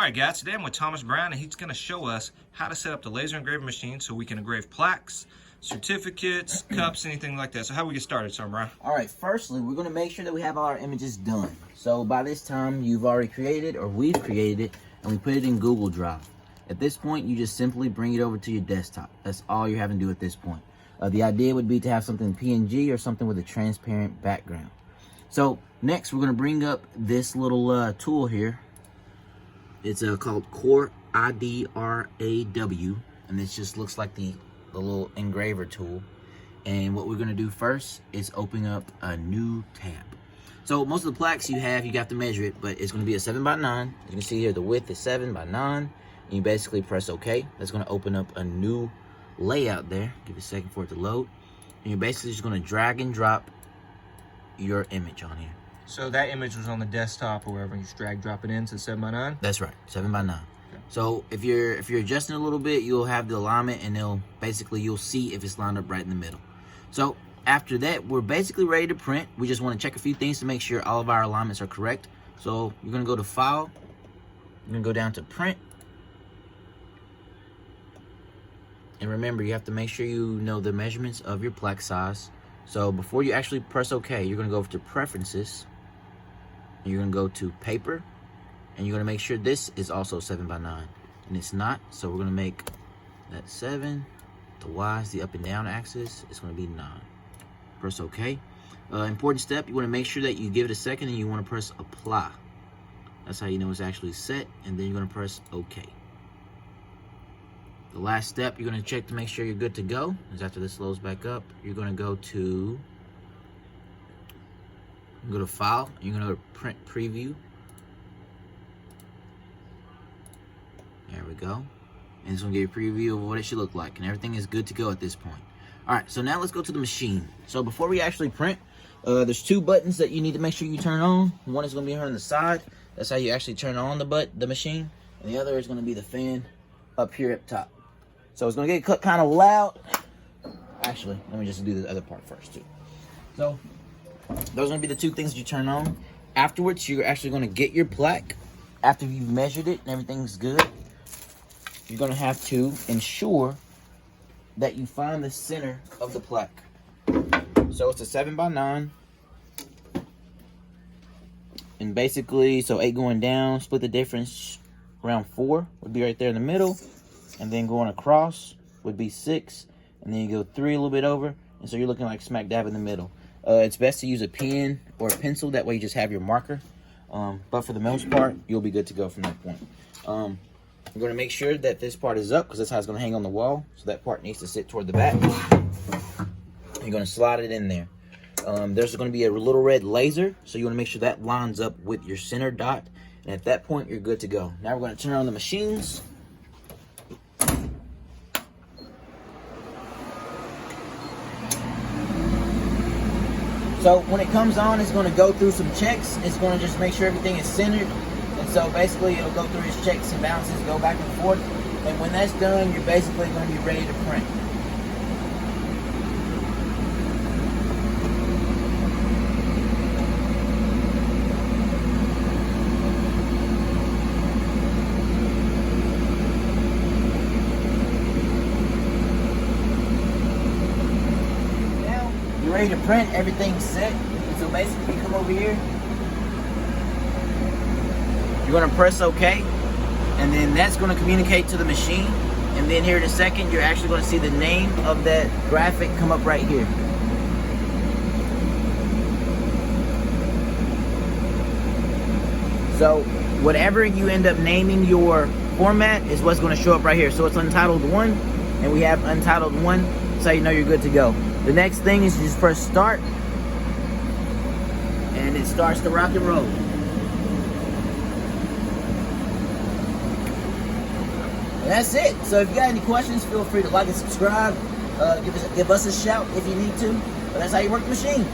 Alright guys, today I'm with Thomas Brown and he's going to show us how to set up the laser engraving machine so we can engrave plaques, certificates, cups, anything like that. So how do we get started, Sir Brown? Alright, firstly, we're going to make sure that we have all our images done. So by this time, you've already created it, or we've created it, and we put it in Google Drive. At this point, you just simply bring it over to your desktop. That's all you're having to do at this point. The idea would be to have something PNG or something with a transparent background. So next, we're going to bring up this little tool here. It's called Core IDRAW, and this just looks like the little engraver tool. And what we're going to do first is open up a new tab. So most of the plaques you have to measure it, but it's going to be a 7x9. As you can see here, the width is 7x9. And you basically press OK. That's going to open up a new layout there. Give it a second for it to load. And you're basically just going to drag and drop your image on here. So that image was on the desktop or wherever, you just drag drop it in to 7x9? That's right, 7x9. Okay. So if you're adjusting a little bit, you'll have the alignment, and you'll see if it's lined up right in the middle. So after that, we're basically ready to print. We just want to check a few things to make sure all of our alignments are correct. So you're going to go to File. You're going to go down to Print. And remember, you have to make sure you know the measurements of your plaque size. So before you actually press OK, you're going to go over to Preferences. You're going to go to Paper. And you're going to make sure this is also 7x9. And it's not, so we're going to make that 7. The Y is the up and down axis. It's going to be 9. Press OK. Important step, you want to make sure that you give it a second and you want to press Apply. That's how you know it's actually set. And then you're going to press OK. The last step you're going to check to make sure you're good to go is after this loads back up, you're going to go to File, and you're going to go to Print Preview. There we go. And it's going to give you a preview of what it should look like, and everything is good to go at this point. Alright, so now let's go to the machine. So before we actually print, there's 2 buttons that you need to make sure you turn on. One is going to be here on the side. That's how you actually turn on the machine. And the other is going to be the fan up here at top. So it's going to get kind of loud. Actually, let me just do the other part first too. So those are going to be the 2 things that you turn on. Afterwards, you're actually going to get your plaque. After you've measured it and everything's good, you're going to have to ensure that you find the center of the plaque. So it's a 7x9. And basically, so 8 going down, split the difference, around 4 would be right there in the middle. And then going across would be 6. And then you go 3 a little bit over. And so you're looking like smack dab in the middle. It's best to use a pen or a pencil. That way you just have your marker. But for the most part, you'll be good to go from that point. I'm going to make sure that this part is up because that's how it's going to hang on the wall. So that part needs to sit toward the back. You're going to slide it in there. There's going to be a little red laser. So you want to make sure that lines up with your center dot. And at that point, you're good to go. Now we're going to turn on the machines. So when it comes on, it's going to go through some checks. It's going to just make sure everything is centered. And so basically it'll go through its checks and balances, go back and forth. And when that's done, you're basically going to be ready to print. Ready to print, everything's set. So basically you come over here, you're going to press OK, and then that's going to communicate to the machine. And then here in a second, you're actually going to see the name of that graphic come up right here. So whatever you end up naming your format is what's going to show up right here. So it's Untitled 1, and we have Untitled 1, so you know you're good to go. The next thing is you just press Start, and it starts to rock and roll. And that's it. So if you got any questions, feel free to like and subscribe. Give us a shout if you need to. But that's how you work the machine.